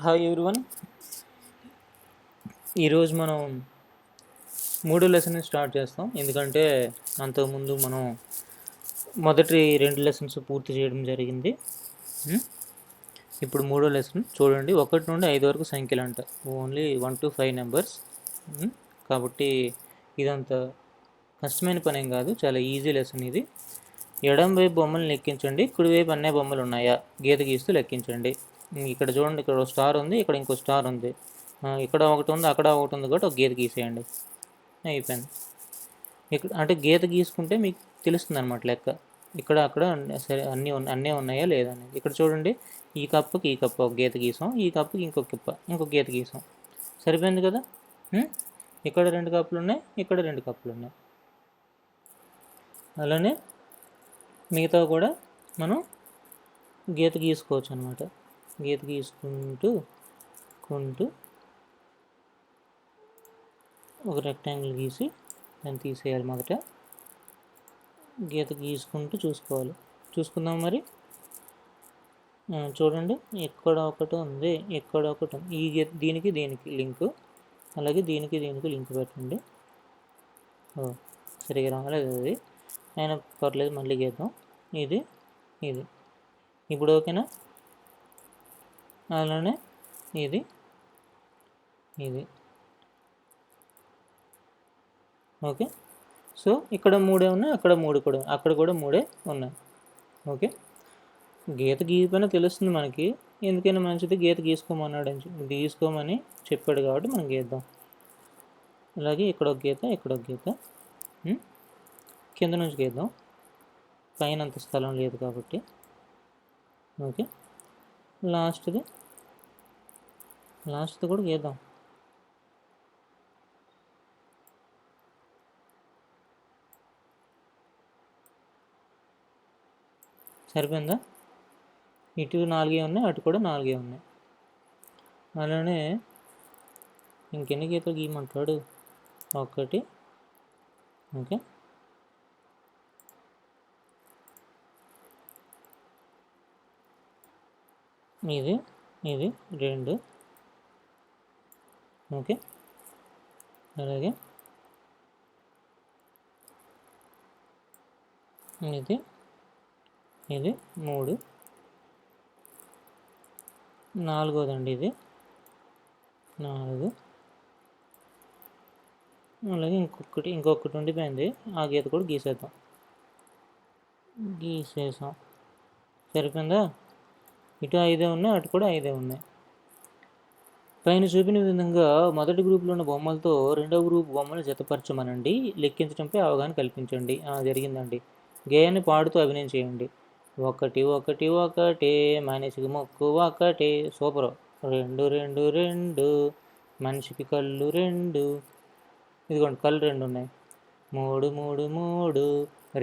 Hi everyone. ఈరోజు మనం మూడో లెసన్ స్టార్ట్ చేస్తాం. ఎందుకంటే అంతకుముందు మనం మొదటి 2 లెసన్స్ పూర్తి చేయడం జరిగింది. ఇప్పుడు మూడో లెసన్ చూడండి. 1 నుండి 5 వరకు సంఖ్యలు అంట. Only 1 to 5 numbers. కాబట్టి ఇదంత కష్టమైన పని ఏం కాదు, చాలా ఈజీ లెసన్ ఇది. ఎడం వైపు బొమ్మలు లెక్కించండి, కుడివైపు అన్నీ బొమ్మలు ఉన్నాయా గీత గీస్తూ లెక్కించండి. ఇక్కడ చూడండి, ఇక్కడ ఒక స్టార్ ఉంది, ఇక్కడ ఇంకో స్టార్ ఉంది, ఇక్కడ ఒకటి ఉంది, అక్కడ ఒకటి ఉంది, కాబట్టి ఒక గీత గీసేయండి. అయిపోయింది. ఇక్కడ అంటే గీత గీసుకుంటే మీకు తెలుస్తుంది అనమాట లెక్క. ఇక్కడ అక్కడ సరే అన్నీ ఉన్నాయా లేదా అనేది. ఇక్కడ చూడండి, ఈ కప్పుకి ఈ కప్పు ఒక గీత గీసాం, ఈ కప్పుకి ఇంకొక గీత గీసాం. సరిపోయింది కదా. ఇక్కడ 2 కప్పులు ఉన్నాయి, ఇక్కడ 2 కప్పులు ఉన్నాయి. అలానే మిగతా కూడా మనం గీత గీసుకోవచ్చు అనమాట. గీత గీసుకుంటూ ఒక రెక్టాంగిల్ గీసి దాన్ని తీసేయాలి. మొదట గీత గీసుకుంటూ చూసుకుందాం. మరి చూడండి, ఇక్కడ ఒకటి ఉంది, ఇక్కడ ఒకటి ఉంది. ఈ గీత దీనికి లింకు, అలాగే దీనికి లింక్ పెట్టండి. సరిగా రాలేదు అది, అయినా పర్లేదు, మళ్ళీ గీద్దాం. ఇది ఇప్పుడు ఓకేనా. అలానే ఇది ఓకే. సో ఇక్కడ 3 ఉన్నాయి, అక్కడ 3 కూడా, అక్కడ కూడా 3 ఉన్నాయి. ఓకే, గీత గీయకపోయినా తెలుస్తుంది మనకి. ఎందుకైనా మంచిది గీత గీసుకోమని చెప్పాడు కాబట్టి మనం గీద్దాం. అలాగే ఇక్కడ ఒక గీత, ఇక్కడ ఒక గీత. కింద నుంచి గీద్దాం, పైన అంత స్థలం లేదు కాబట్టి. ఓకే, లాస్ట్ది కూడా గీద్దాం. సరిపోయిందా. ఇటు 4 ఉన్నాయి, అటు కూడా 4 ఉన్నాయి. అలానే ఇంకెన్ని గీతలు గీయమంటాడు? 1. ఓకే, ఇది 2. ఓకే, అలాగే ఇది 3. 4దండి ఇది 4. అలాగే ఇంకొకటి ఉండిపోయింది, ఆ గీత కూడా గీసేసాం. సరిపోయిందా. ఇటు 5 ఉన్నాయి, అటు కూడా 5 ఉన్నాయి. పైన చూపిన విధంగా మొదటి గ్రూప్లో ఉన్న బొమ్మలతో రెండవ గ్రూప్ బొమ్మలు జతపరచమనండి. లెక్కించడంపై అవగాహన కల్పించండి. జరిగిందండి. గేయాన్ని పాడుతూ అభినయం చేయండి. 1 1 1 మనిషికి ముక్కు 1, సూపర్. 2 2 2 మనిషికి కళ్ళు 2, ఇదిగోండి కళ్ళు 2 ఉన్నాయి. 3 3 3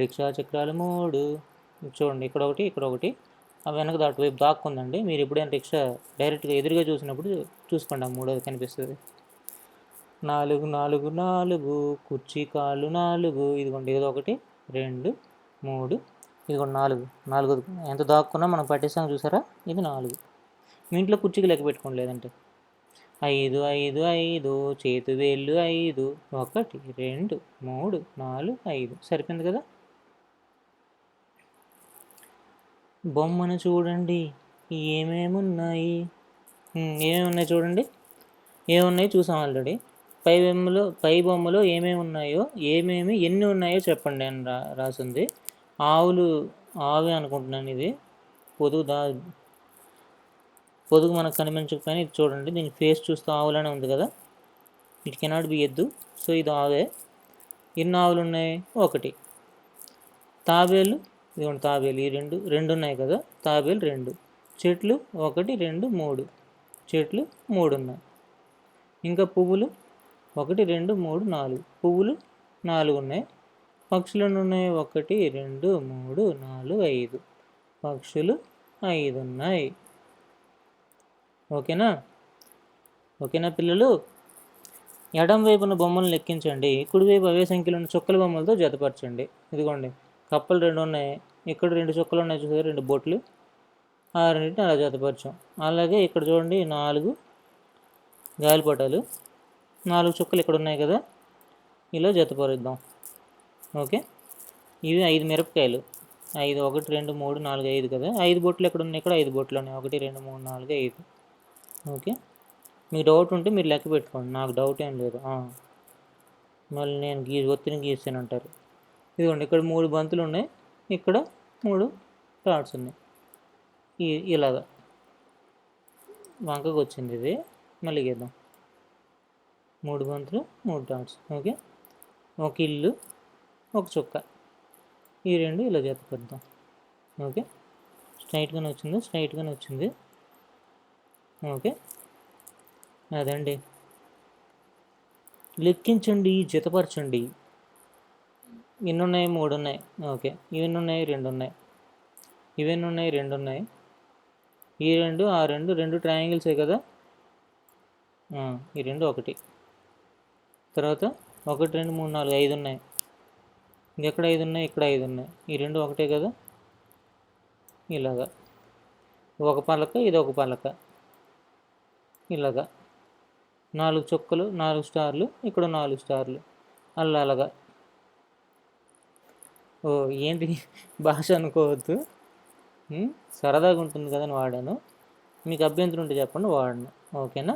రిక్షా చక్రాలు 3. చూడండి, ఇక్కడ ఒకటి, వెనక వైపు దాక్కుందండి. మీరు ఎప్పుడైనా రిక్షా డైరెక్ట్గా ఎదురుగా చూసినప్పుడు చూసుకోండి, 3వది కనిపిస్తుంది. 4 4 4 కుర్చీ కాళ్ళు 4. ఇదిగోండి, ఇది 1 2 3, ఇదిగోండి 4 ఎంత దాక్కున్నా మనం పట్టేసాం చూసారా. ఇది 4. మీ ఇంట్లో కుర్చీకి లెక్క పెట్టుకోండి, లేదంటే 5 5 5 చేతి వేళ్ళు 5. 1 2 3 4 5. సరిపోయింది కదా. బొమ్మను చూడండి, ఏమేమి ఉన్నాయి చూడండి. ఏమున్నాయి చూసాం ఆల్రెడీ. పై బొమ్మలో ఏమేమి ఉన్నాయో, ఎన్ని ఉన్నాయో చెప్పండి అని రాసింది. ఆవు అనుకుంటున్నాను. ఇది పొదుగు మనకు కనిపించకపోయినా ఇది చూడండి, దీని ఫేస్ చూస్తే ఆవులానే ఉంది కదా. ఇట్ కెనాట్ బి ఎద్దు, సో ఇది ఆవే. ఎన్ని ఆవులు ఉన్నాయి? 1. తాబేలు, ఇదిగోండి తాబేలు, ఈ 2 ఉన్నాయి కదా. తాబేలు 2. చెట్లు 1 2 3, చెట్లు 3 ఉన్నాయి. ఇంకా పువ్వులు 1 2 3 4, పువ్వులు 4 ఉన్నాయి. పక్షులు ఎన్ని ఉన్నాయి? 1 2 3 4 5, పక్షులు 5 ఉన్నాయి. ఓకేనా పిల్లలు. ఎడం వైపున బొమ్మలను లెక్కించండి, కుడివైపు అవే సంఖ్యలో ఉన్న చుక్కల బొమ్మలతో జతపరచండి. ఇదిగోండి, కప్పలు 2 ఉన్నాయి, ఇక్కడ 2 చుక్కలు ఉన్నాయి చూసారు, 2 బొట్లు. ఆ రెండింటిని అలా జతపరిచాం. అలాగే ఇక్కడ చూడండి 4 గాలిపటాలు, 4 చుక్కలు ఇక్కడ ఉన్నాయి కదా, ఇలా జతపరుద్దాం. ఓకే, ఇవి 5 మిరపకాయలు. 5 1 2 3 4 5 కదా, 5 బొట్లు ఎక్కడ ఉన్నాయి? ఇక్కడ 5 బొట్లు ఉన్నాయి. 1 2 3 4 5. ఓకే, మీకు డౌట్ ఉంటే మీరు లెక్క పెట్టుకోండి, నాకు డౌట్ ఏం లేదు. మళ్ళీ నేను ఒత్తిని గీసాను అంటారు. ఇదిగోండి, ఇక్కడ 3 బంతులు ఉన్నాయి, ఇక్కడ 3 డాట్స్ ఉన్నాయి. ఇలాగా వంకకు వచ్చింది ఇది. మళ్ళీ గీద్దాం. 3 బంతులు 3 డాట్స్. ఓకే, ఒక ఇల్లు ఒక చుక్క, ఈ రెండు ఇలా జతపరుద్దాం. ఓకే, స్ట్రైట్గానే వచ్చింది, స్ట్రైట్గానే వచ్చింది. ఓకే, అదండి. లెక్కించండి, జతపరచండి. ఇన్ని ఉన్నాయి? 3 ఉన్నాయి. ఓకే, ఇవన్నీ ఉన్నాయి? 2 ఉన్నాయి. ఇవన్నీ ఉన్నాయి? 2 ఉన్నాయి. ఈ 2 ఆ 2 ట్రయాంగిల్సే కదా. ఈ 2 1. తర్వాత 1 2 3 4 5 ఉన్నాయి. ఇంకెక్కడ 5 ఉన్నాయి? ఇక్కడ 5 ఉన్నాయి. ఈ 2 ఒకటే కదా. ఇలాగా ఒక పలక, ఇది ఒక పలక, ఇలాగా 4 చుక్కలు, 4 స్టార్లు, ఇక్కడ 4 స్టార్లు, అలాగా. ఏంటి భాష అనుకోవద్దు, సరదాగా ఉంటుంది కదా అని వాడాను. మీకు అభ్యంతరం ఉంటే చెప్పండి, వాడను. ఓకేనా?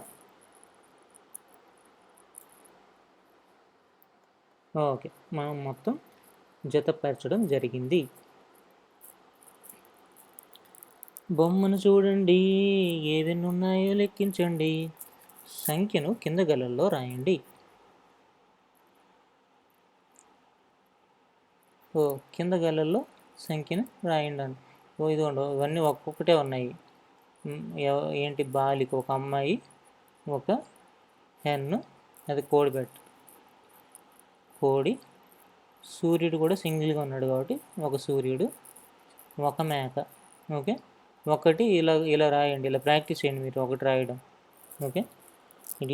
ఓకే, మనం మొత్తం జతపరచడం జరిగింది. బొమ్మను చూడండి, ఏవెన్ని ఉన్నాయో లెక్కించండి, సంఖ్యను కింద గలల్లో రాయండి. కింద గలల్లో సంఖ్యను రాయండి అని. ఇదిగోండి, ఇవన్నీ ఒక్కొక్కటే ఉన్నాయి. ఏంటి? బాలిక, ఒక అమ్మాయి, ఒక హెన్, అది కోడి పెట్ట, కోడి. సూర్యుడు కూడా సింగిల్గా ఉన్నాడు కాబట్టి ఒక సూర్యుడు, ఒక మేక. ఓకే, ఒకటి ఇలా ఇలా రాయండి, ఇలా ప్రాక్టీస్ చేయండి మీరు ఒకటి రాయడం. ఓకే,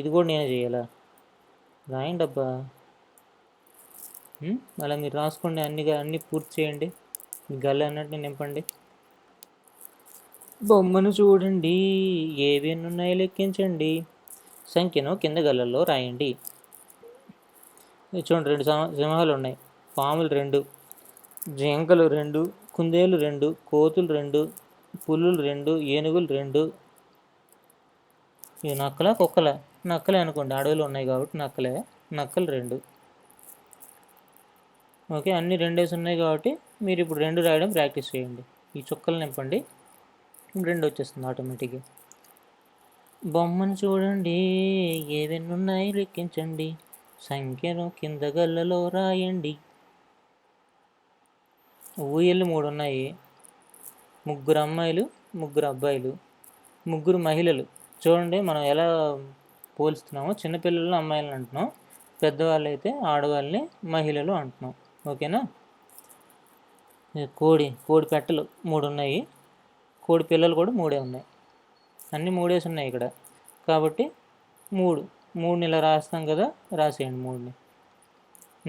ఇది కూడా నేనే చేయాలా? రాయండి అబ్బా. అలా మీరు రాసుకోండి, అన్నీ పూర్తి చేయండి. గల్ల అన్నట్టు నింపండి. బొమ్మను చూడండి, ఏవేన్ని ఉన్నాయో లెక్కించండి, సంఖ్యను కింద గల్లల్లో రాయండి. చూడండి, 2 సింహాలు ఉన్నాయి, పాములు 2, జింకలు 2, కుందేలు 2, కోతులు 2, పులులు 2, ఏనుగులు 2. ఇవి నక్కలా కుక్కలా? నక్కలే అనుకోండి, అడవులు ఉన్నాయి కాబట్టి నక్కలే. నక్కలు 2. ఓకే, అన్నీ 2 ఉన్నాయి కాబట్టి మీరు ఇప్పుడు 2 రాయడం ప్రాక్టీస్ చేయండి. ఈ చుక్కలు నింపండి, 2 వచ్చేస్తుంది ఆటోమేటిక్గా. బొమ్మను చూడండి, ఏవెన్ని ఉన్నాయి లెక్కించండి, సంఖ్యను కింద గల్లలో రాయండి. ఊయలు 3 ఉన్నాయి, 3 అమ్మాయిలు 3 అబ్బాయిలు, 3 మహిళలు. చూడండి, మనం ఎలా పోల్స్తున్నామో, చిన్నపిల్లలను అమ్మాయిలను అంటున్నాం, పెద్దవాళ్ళు అయితే ఆడవాళ్ళని మహిళలు అంటున్నాం. ఓకేనా? కోడి పెట్టలు 3 ఉన్నాయి, కోడి పిల్లలు కూడా 3 ఉన్నాయి. అన్నీ 3 ఉన్నాయి ఇక్కడ కాబట్టి 3 ఇలా రాస్తాం కదా, రాసేయండి 3ని.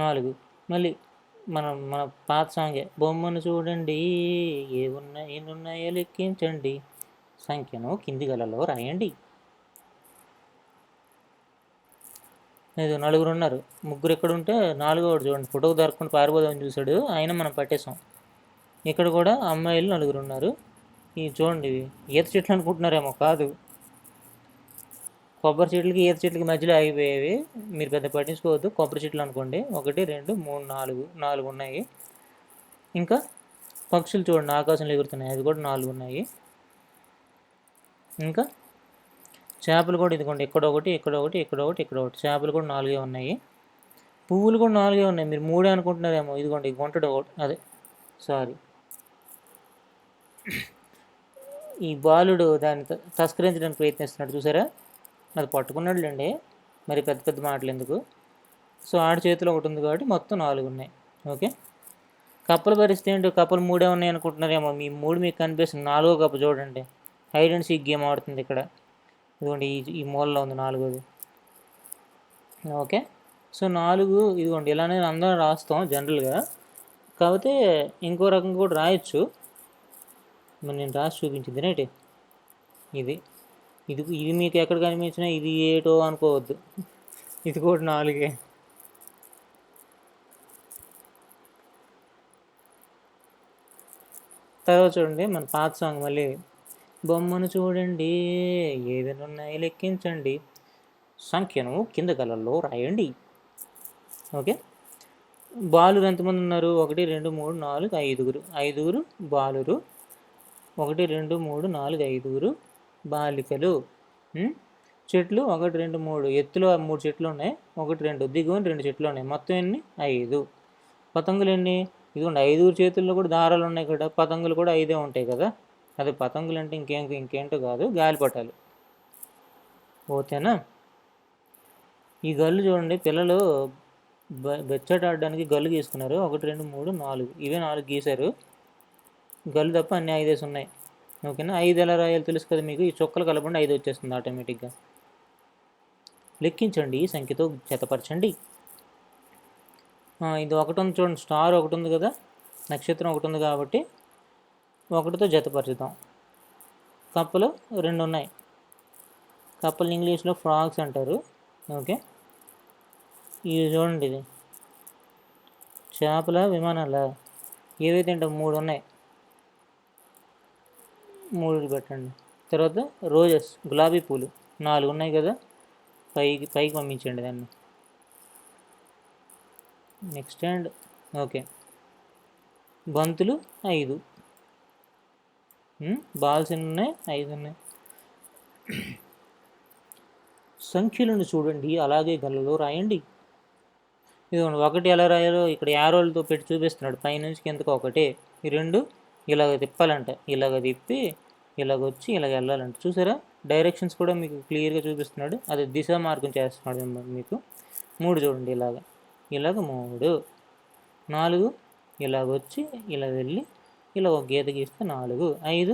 4. మళ్ళీ మన పాత సాంగే, బొమ్మను చూడండి, ఎన్ని ఉన్నాయో లెక్కించండి, సంఖ్యను కింది గలలో రాయండి. 4 ఉన్నారు, 3 ఎక్కడ ఉంటే 4వ చూడండి, ఫోటోకు దొరకకుండా పారిపోదామని చూశాడు, అయినా మనం పట్టేసాం. ఇక్కడ కూడా అమ్మాయిలు 4 ఉన్నారు. ఇవి చూడండి, ఈత చెట్లు అనుకుంటున్నారేమో, కాదు, కొబ్బరి చెట్లకి ఈత చెట్లకి మధ్యలో ఆగిపోయేవి, మీరు పెద్ద పట్టించుకోవద్దు. కొబ్బరి చెట్లు అనుకోండి. 1 2 3 4 ఉన్నాయి. ఇంకా పక్షులు చూడండి, ఆకాశంలో ఎగురుతున్నాయి, అది కూడా 4 ఉన్నాయి. ఇంకా చేపలు కూడా ఇదిగోండి, ఇక్కడొకటి, ఇక్కడొకటి, ఇక్కడొకటి, ఇక్కడొకటి, చేపలు కూడా 4 ఉన్నాయి. పువ్వులు కూడా 4 ఉన్నాయి, మీరు 3 అనుకుంటున్నారేమో, ఇదిగోండి గుంటడు ఒకటి, అదే సారీ, ఈ బాలుడు దాన్ని తస్కరించడానికి ప్రయత్నిస్తున్నాడు చూసారా, అది పట్టుకున్నాడులేండి, మరి పెద్ద పెద్ద మాటలు ఎందుకు. సో ఆడి చేతిలో ఒకటి ఉంది కాబట్టి మొత్తం 4 ఉన్నాయి. ఓకే, కప్పల పరిస్థితి ఏంటో, కప్పలు 3 ఉన్నాయి అనుకుంటున్నారేమో, మీ 3 మీకు కనిపిస్తుంది, 4వ కప్ప చూడండి, హైడ్ అండ్ సీక్ గేమ్ ఆడుతుంది ఇక్కడ, ఇదిగోండి ఈ మూలలో ఉంది 4వది. ఓకే, సో 4 ఇదిగోండి, ఇలానే అందరం రాస్తాం జనరల్గా, కాకపోతే ఇంకో రకంగా కూడా రాయొచ్చు. మరి నేను రాసి చూపించింది రేటి ఇది ఇది ఇది మీకు ఎక్కడ కనిపించినా ఇది ఏటో అనుకోవద్దు, ఇది కూడా 4. తర్వాత చూడండి మన పాత సాంగ్ మళ్ళీ. బొమ్మను చూడండి ఏదైనా ఉన్నాయి లెక్కించండి, సంఖ్యను కింద గలలో రాయండి. ఓకే, బాలురు ఎంతమంది ఉన్నారు? 1 2 3 4 5. 5 బాలురు, 1 2 3 4 5 బాలికలు. చెట్లు 1 2 3, ఎత్తులో 3 చెట్లు ఉన్నాయి, 1 2 దిగువన 2 చెట్లు ఉన్నాయి, మొత్తం ఎన్ని? 5. పతంగులు ఎన్ని? ఇదిగోండి 5 చేతుల్లో కూడా దారాలు ఉన్నాయి కదా, పతంగులు కూడా 5 ఉంటాయి కదా. అదే పతంగులు అంటే ఇంకేంటో కాదు, గాలిపటాలు. ఓకేనా? ఈ గల్లు చూడండి, పిల్లలు బెచ్చట ఆడడానికి గల్లు గీసుకున్నారు. 1 2 3 4, ఇవే 4 గీశారు. గల్లు తప్ప అన్ని 5 ఉన్నాయి. ఓకేనా? 5 ఎలా రాయాలో తెలుసు కదా మీకు, ఈ చుక్కలు కలపండి 5 వచ్చేస్తుంది ఆటోమేటిక్గా. లెక్కించండి, సంఖ్యతో జతపరచండి. ఇది 1 ఉంది చూడండి, స్టార్ 1 ఉంది కదా, నక్షత్రం 1 ఉంది కాబట్టి 1తో జతపరుచుదాం. కప్పలు 2 ఉన్నాయి, కప్పలు ఇంగ్లీష్లో ఫ్రాగ్స్ అంటారు. ఓకే, ఇది చూడండి, ఇది చేపల విమానాల ఏవైతే అంటే 3 ఉన్నాయి, 3 పెట్టండి. తర్వాత రోజెస్ గులాబీ పూలు 4 ఉన్నాయి కదా, పైకి పంపించండి దాన్ని. Next hand. ఓకే, బంతులు 5, బాల్స్ ఎన్ని ఉన్నాయి? 5 ఉన్నాయి. సంఖ్యలను చూడండి అలాగే గల్లలో రాయండి. ఇదిగోండి 1 ఎలా రాయాలో ఇక్కడ యారోలతో పెట్టి చూపిస్తున్నాడు, పైనుంచి కిందకు 1. ఈ 2 ఇలాగ తిప్పాలంట, ఇలాగ తిప్పి ఇలాగ వచ్చి ఇలాగ వెళ్ళాలంట. చూసారా, డైరెక్షన్స్ కూడా మీకు క్లియర్గా చూపిస్తున్నాడు, అది దిశ మార్గం చేస్తున్నాడు మీకు. 3 చూడండి, ఇలాగ 3. 4 ఇలాగ వచ్చి ఇలా వెళ్ళి ఇలా ఒక గీత గీస్తే 4. 5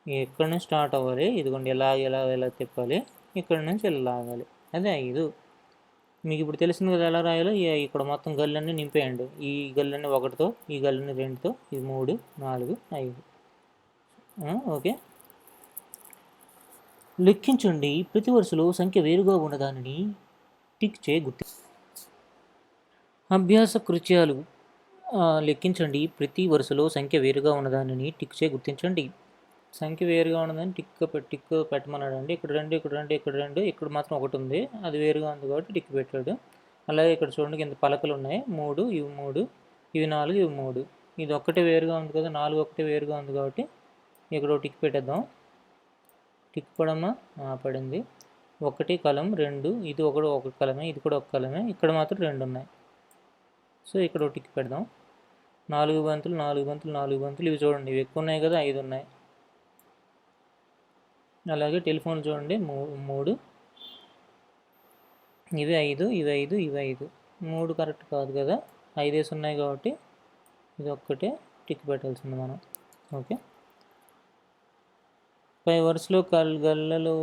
ఎక్కడి నుంచి స్టార్ట్ అవ్వాలి, ఇదిగోండి ఇలా తిప్పాలి, ఇక్కడ నుంచి ఇలా లాగాలి, అదే 5. మీకు ఇప్పుడు తెలిసింది కదా ఎలా రాయాలో. ఇక్కడ మొత్తం గల్లన్నీ నింపేయండి, ఈ గల్లన్నీ 1తో, ఈ గల్లన్నీ 2తో, ఇది 3 4 5. ఓకే, లెక్కించండి, ప్రతి వరుసలో సంఖ్య వేరుగా ఉన్నదానిని టిక్ చే గుర్తి. అభ్యాస కృత్యాలు. లెక్కించండి, ప్రతి వరుసలో సంఖ్య వేరుగా ఉన్నదానిని టిక్ చే గుర్తించండి. సంఖ్య వేరుగా ఉన్నదని టిక్ పెట్టమన్నాడండి. ఇక్కడ 2 ఇక్కడ 2 ఇక్కడ 2, ఇక్కడ మాత్రం 1 ఉంది, అది వేరుగా ఉంది కాబట్టి టిక్ పెట్టాడు. అలాగే ఇక్కడ చూడండి, కింద పలకలు ఉన్నాయి, 3 ఇవి 3, ఇవి 4 ఇవి 3, ఇది ఒక్కటే వేరుగా ఉంది కదా, 4 ఒకటే వేరుగా ఉంది కాబట్టి ఇక్కడ టిక్ పెట్టేద్దాం. టిక్ పడమ్మా, పడింది. 1 కలం 2, ఇది ఒక కలమే, ఇది కూడా ఒక కలమే, ఇక్కడ మాత్రం 2 ఉన్నాయి, సో ఇక్కడ టిక్ పెడదాం. 4 బంతులు 4 బంతులు 4 బంతులు, ఇవి చూడండి ఇవి ఎక్కువ ఉన్నాయి కదా, 5 ఉన్నాయి. అలాగే టెలిఫోన్ చూడండి 3, ఇవి 5 ఇవి 5 ఇవి 5, 3 కరెక్ట్ కాదు కదా, 5 ఉన్నాయి కాబట్టి ఇది ఒక్కటే టిక్ పెట్టాల్సింది మనం. ఓకే, పై వరుసలో గల్లలో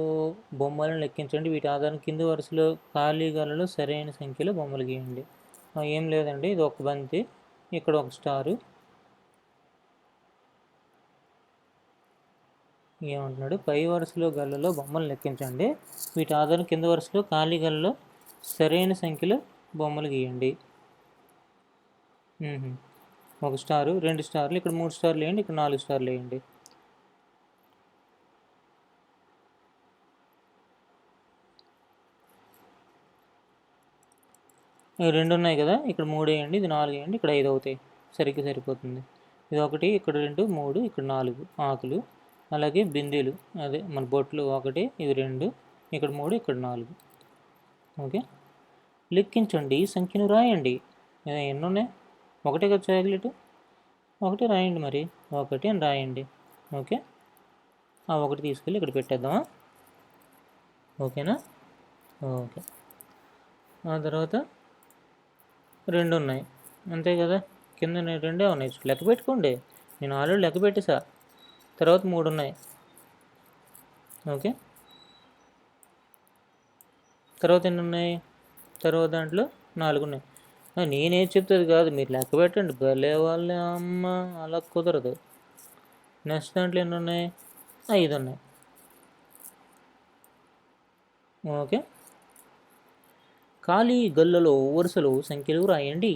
బొమ్మలను లెక్కించండి, వీటి ఆధారం కింద వరుసలో ఖాళీ గల్లలో సరైన సంఖ్యలో బొమ్మలు గీయండి. ఏం లేదండి, ఇది ఒక బంతి, ఇక్కడ ఒక స్టారు. ఏమంటున్నాడు, పై వరుసలో గల్లలో బొమ్మలు లెక్కించండి, వీటి ఆధారం కింద వరుసలో ఖాళీ గల్లలో సరైన సంఖ్యలో బొమ్మలు గీయండి. 1 స్టారు 2 స్టార్లు, ఇక్కడ 3 స్టార్లు వేయండి, ఇక్కడ 4 స్టార్లు వేయండి. ఇవి 2 ఉన్నాయి కదా, ఇక్కడ 3 వేయండి, ఇది 4 వేయండి, ఇక్కడ 5 అవుతాయి, సరిగ్గా సరిపోతుంది. ఇది 1, ఇక్కడ 2 3, ఇక్కడ 4 ఆకులు. అలాగే బిందెలు, అదే మన బొట్లు 1, ఇవి 2, ఇక్కడ 3, ఇక్కడ 4. ఓకే, లెక్కించండి, సంఖ్యను రాయండి. ఎన్ని ఉన్నాయి? 1 కదా చాక్లెట్, 1 రాయండి, మరి 1 అని రాయండి. ఓకే, ఆ 1 తీసుకెళ్ళి ఇక్కడ పెట్టేద్దామా? ఓకేనా? ఓకే, ఆ తర్వాత 2 ఉన్నాయి అంతే కదా, కింద 2 ఉన్నాయి, లెక్క పెట్టుకోండి, నేను ఆల్రెడీ లెక్క పెట్టేసా. తర్వాత 3 ఉన్నాయి. ఓకే, తర్వాత ఎన్ని ఉన్నాయి? తర్వాత దాంట్లో 4 ఉన్నాయి. నేనేది చెప్తుంది కాదు, మీరు లెక్క పెట్టండి, భలే వాళ్ళే అమ్మ, అలా కుదరదు. నెక్స్ట్ దాంట్లో ఎన్ని ఉన్నాయి? 5 ఉన్నాయి. ఓకే. ఖాళీ గల్లలో వరుసలో సంఖ్యలు రాయండి.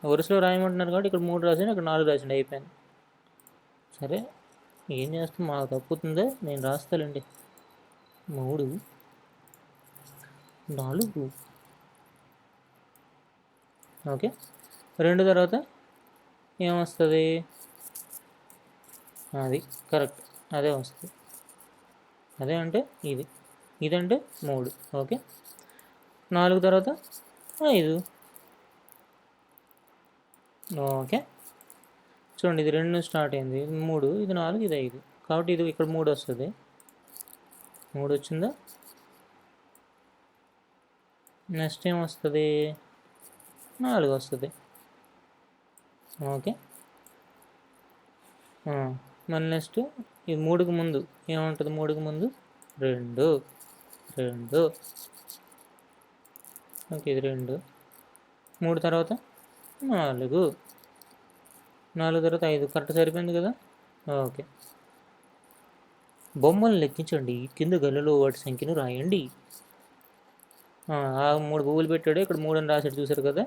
వరుసలో రాయమంటున్నారు కాబట్టి ఇక్కడ 3 రాసాను, ఇక్కడ 4 రాసిండి, అయిపోయింది. సరే, ఏం చేస్తాం, మాకు తప్పుతుందా, నేను రాస్తానండి. 3 4. ఓకే. 2 తర్వాత ఏమొస్తుంది? అది కరెక్ట్, అదే వస్తుంది. అదే అంటే ఇదంటే 3. ఓకే. 4 తర్వాత 5. ఓకే. చూడండి, ఇది 2 స్టార్ట్ అయింది, ఇది 3, ఇది 4, ఇది 5, కాబట్టి ఇది ఇక్కడ 3 వస్తుంది. 3 వచ్చిందా? నెక్స్ట్ ఏమొస్తుంది? 4 వస్తుంది. ఓకే. మళ్ళీ నెక్స్ట్ ఈ 3కి ముందు ఏముంటుంది? 3కి ముందు 2. ఓకే, ఇది 2. 3 తర్వాత 4. 4 తర్వాత 5. కరెక్ట్ సరిపోయింది కదా? ఓకే. బొమ్మలు లెక్కించండి, కింద గల్లలో వాటి సంఖ్యను రాయండి. 3 పువ్వులు పెట్టాడు, ఇక్కడ 3 అని రాశాడు, చూసారు కదా?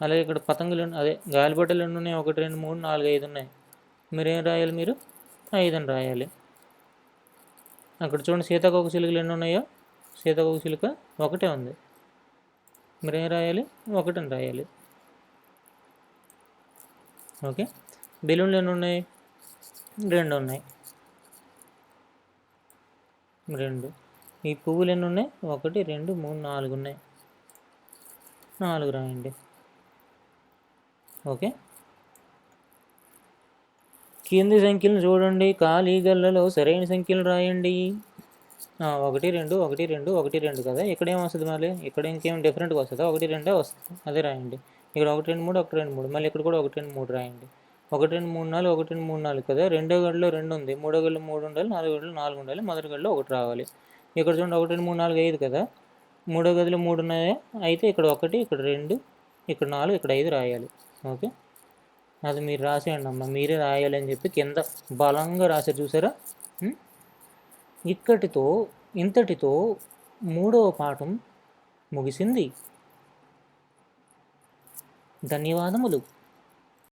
అలాగే ఇక్కడ పతంగులు, అదే గాలిపటాలు ఎన్ని ఉన్నాయి? 1 2 3 4 5 ఉన్నాయి. మీరేం రాయాలి? మీరు 5 అని రాయాలి. అక్కడ చూడండి, సీతాకోక చిలుకలు ఎన్ని ఉన్నాయో? సీతాకోక చిలుక 1 ఉంది. మీరేం రాయాలి? 1 అని రాయాలి. ఓకే. బెలూన్లు ఎన్ని ఉన్నాయి? 2 ఉన్నాయి. 2. ఈ పువ్వులు ఎన్ని ఉన్నాయి? 1 2 3 4 ఉన్నాయి. 4 రాయండి. ఓకే. కింది సంఖ్యలను చూడండి, ఖాళీ గల్లలో సరైన సంఖ్యలు రాయండి. 1 2 1 2 1 2 కదా? ఇక్కడ ఏమొస్తుంది? మళ్ళీ ఇక్కడ ఇంకేం డిఫరెంట్గా వస్తుందా? 1 2 వస్తుంది, అదే రాయండి. ఇక్కడ 1 2 3 1 2 3, మళ్ళీ ఇక్కడ కూడా 1 2 3 రాయండి. 1 2 3 4 1 2 3 4 కదా? రెండో గడిలో 2 ఉంది, మూడో గడిలో 3 ఉండాలి, నాలుగో గడిలో 4 ఉండాలి, మొదటి గడిలో 1 రావాలి. ఇక్కడ చూడండి, 1 2 3 4 5 కదా? మూడో గదిలో 3 ఉన్నాయా? అయితే ఇక్కడ 1, ఇక్కడ 2, ఇక్కడ 4, ఇక్కడ 5 రాయాలి. ఓకే. అది మీరు రాసేయండి అమ్మ, మీరే రాయాలి అని చెప్పి కింద బలంగా రాశారు, చూసారా? ఇంతటితో 3వ పాఠం ముగిసింది. ధన్యవాదములు.